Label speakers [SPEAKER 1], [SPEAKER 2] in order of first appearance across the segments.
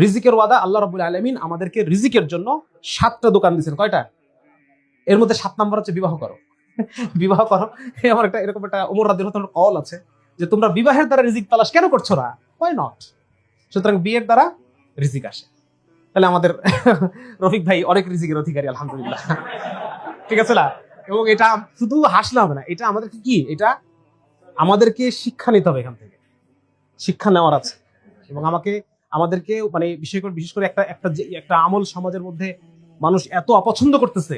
[SPEAKER 1] রিজিকের ওয়াদা, আল্লাহ রাব্বুল আলামিন আমাদেরকে রিজিকের জন্য 7টা দোকান দিয়েছেন। কয়টা? এর মধ্যে 7 নাম্বার হচ্ছে বিবাহ করো। বিবাহ করো। আমার একটা এরকম একটা ওমর রাদিয়াল্লাহু তাআলার কল আছে যে তোমরা বিবাহের দ্বারা রিজিক তালাশ কেন করছো না? Why not? সুতরাং বিয়ের দ্বারা রিজিক আসে। তাহলে আমাদের রফিক ভাই অনেক রিজিকের অধিকারী, আলহামদুলিল্লাহ। ঠিক আছে না? এবং এটা শুধু হাসলে হবে না, এটা আমাদেরকে কি, এটা আমাদেরকে শিক্ষা নিতে হবে, এখান থেকে শিক্ষা নেওয়ার আছে। এবং আমাদেরকে মানে বিশেষ করে একটা আমল সমাজের মধ্যে মানুষ এত অপছন্দ করতেছে,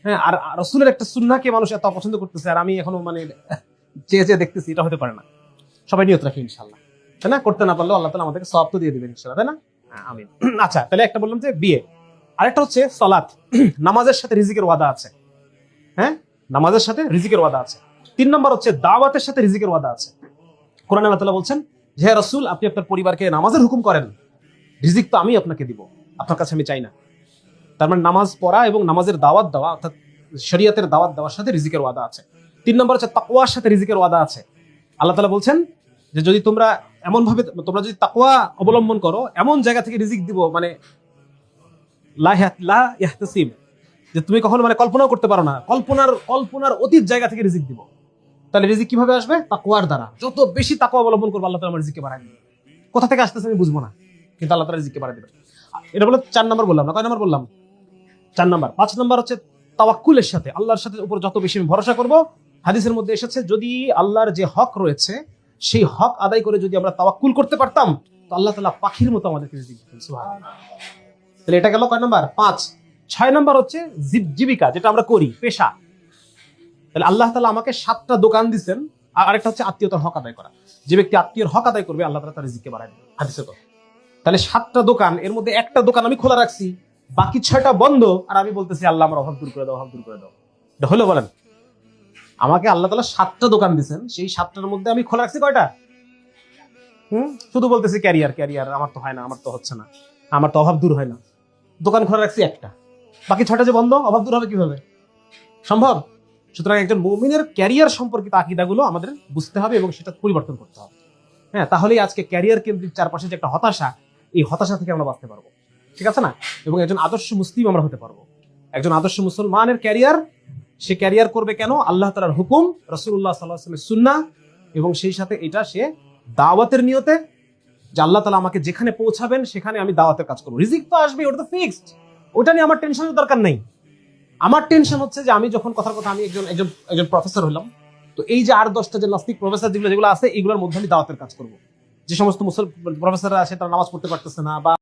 [SPEAKER 1] হ্যাঁ, আর রাসূলের একটা সুন্নাহকে মানুষ এত অপছন্দ করতেছে, আর আমি এখনো মানে চেয়ে দেখতেছি, এটা হতে পারে না। সবাই নিয়ত রাখি ইনশাআল্লাহ, তাই না? করতে না পারলেও আল্লাহ তাআলা আমাদেরকে সওয়াব তো দিয়ে দিবেন ইনশাআল্লাহ, তাই না? আমিন। আচ্ছা, তাহলে একটা বললাম যে বিয়ে, আরেকটা হচ্ছে সালাত। নামাজের সাথে রিজিকের ওয়াদা আছে। হ্যাঁ, নামাজের সাথে রিজিকের ওয়াদা আছে। 3 নম্বর হচ্ছে দাওয়াতের সাথে রিজিকের ওয়াদা আছে। কোরআনে আল্লাহ তাআলা বলছেন যে হে রাসূল, আপনি আপনার পরিবারকে নামাজের হুকুম করেন, রিজিক তো আমি আপনাকে দিব, আপনার কাছে আমি চাই না। তার মানে নামাজ পড়া এবং নামাজের দাওয়াত দেওয়া, অর্থাৎ শরীয়তের দাওয়াত দেওয়ার সাথে রিজিকের ওয়াদা আছে। 3 নম্বর হচ্ছে তাকওয়ার সাথে রিজিকের ওয়াদা আছে। আল্লাহ তাআলা বলছেন যে যদি তোমরা যদি তাকওয়া অবলম্বন করো, এমন জায়গা থেকে রিজিক দিব, মানে লা ইয়াহতাসিব, যে তুমি কখনো মানে কল্পনাও করতে পারো না, কল্পনার অতীত জায়গা থেকে রিজিক দিব। তাহলে রিজিক কিভাবে আসবে? তাকওয়ার দ্বারা। যত বেশি তাকওয়া অবলম্বন করবো, আল্লাহ তাআলা আমার রিজিককে বাড়ায় দিবে। কোথা থেকে আসতেছে আমি বুঝবো না, কিন্তু আল্লাহ তাআলা রিজিককে বাড়ায় দিবে। এটা বলে 4 নম্বর বললাম না? কয় নম্বর বললাম? 4 নম্বর। 5 নম্বর হচ্ছে তাওয়াক্কুলের সাথে, আল্লাহর সাথে উপর যত বেশি আমি ভরসা করব। হাদিসের মধ্যে এসেছে যদি আল্লাহর যে হক রয়েছে সেই হক আদায় করে যদি আমরা তাওয়াক্কুল করতে পারতাম, তো আল্লাহ তাআলা পাখির মতো আমাদেরকে রিজিক দিতেন। সুবহানাল্লাহ। তাহলে এটা গেল কয় নম্বর? 5। 6 নম্বর হচ্ছে জীবিকা, যেটা আমরা করি, পেশা। তাহলে আল্লাহ তাআলা আমাকে 7টা দোকান দিবেন। আর আরেকটা হচ্ছে আত্মীয়তার হক আদায় করা। যে ব্যক্তি আত্মীয়র হক আদায় করবে, আল্লাহ তাআলা তার রিজিককে বাড়ায় দিবেন, হাদিসে কথা। তাহলে 7টা দোকান, এর মধ্যে একটা দোকান আমি খোলা রাখছি, বাকি 6টা বন্ধ, আর আমি বলতেছি আল্লাহ আমার অভাব দূর করে দাও, অভাব দূর করে দাও। এটা হলো? বলেন। আমাকে আল্লাহ তাআলা 7টা দোকান দিবেন, সেই 7টার মধ্যে আমি খোলা রাখছি কয়টা? শুধু বলতেছি ক্যারিয়ার, আমার তো হয় না, আমার তো হচ্ছে না, আমার তো অভাব দূর হয় না। দোকান খোলা রাখছি একটা, বাকি 6টা যে বন্ধ, অভাব দূর হবে কিভাবে? সম্ভব? সুতরাং একজন মুমিনের ক্যারিয়ার সম্পর্কিত আকীদাগুলো আমাদের বুঝতে হবে এবং সেটা পরিবর্তন করতে হবে। হ্যাঁ, তাহলেই আজকে ক্যারিয়ার কেন্দ্রিক চারপাশে যে একটা হতাশা, এই হতাশা থেকে আমরা বাঁচতে পারবো। ঠিক আছে না? এবং একজন আদর্শ মুসলিম আমরা হতে পারবো। একজন আদর্শ মুসলমানের ক্যারিয়ার, সে ক্যারিয়ার করবে কেন? আল্লাহ তাআলার হুকুম, রাসূলুল্লাহ সাল্লাল্লাহু আলাইহি ওয়াসাল্লামের সুন্নাহ, এবং সেই সাথে এটা সে দাওয়াতের নিয়তে, যে আল্লাহ তাআলা আমাকে যেখানে পৌঁছাবেন সেখানে আমি দাওয়াতের কাজ করবো। রিজিক তো আসবে, ওটা তো ফিক্সড, ওটা নিয়ে আমার টেনশনের দরকার নেই। আমার টেনশন হচ্ছে যে আমি যখন কথার কথা আমি একজন প্রফেসর হলাম, তো এই যে 8-10টা যে নাস্তিক প্রফেসর যেগুলো আছে, এগুলোর মধ্যে আমি দাওয়াতের কাজ করবো। যে সমস্ত প্রফেসররা আছে তারা নামাজ পড়তে পারতেছে না, বা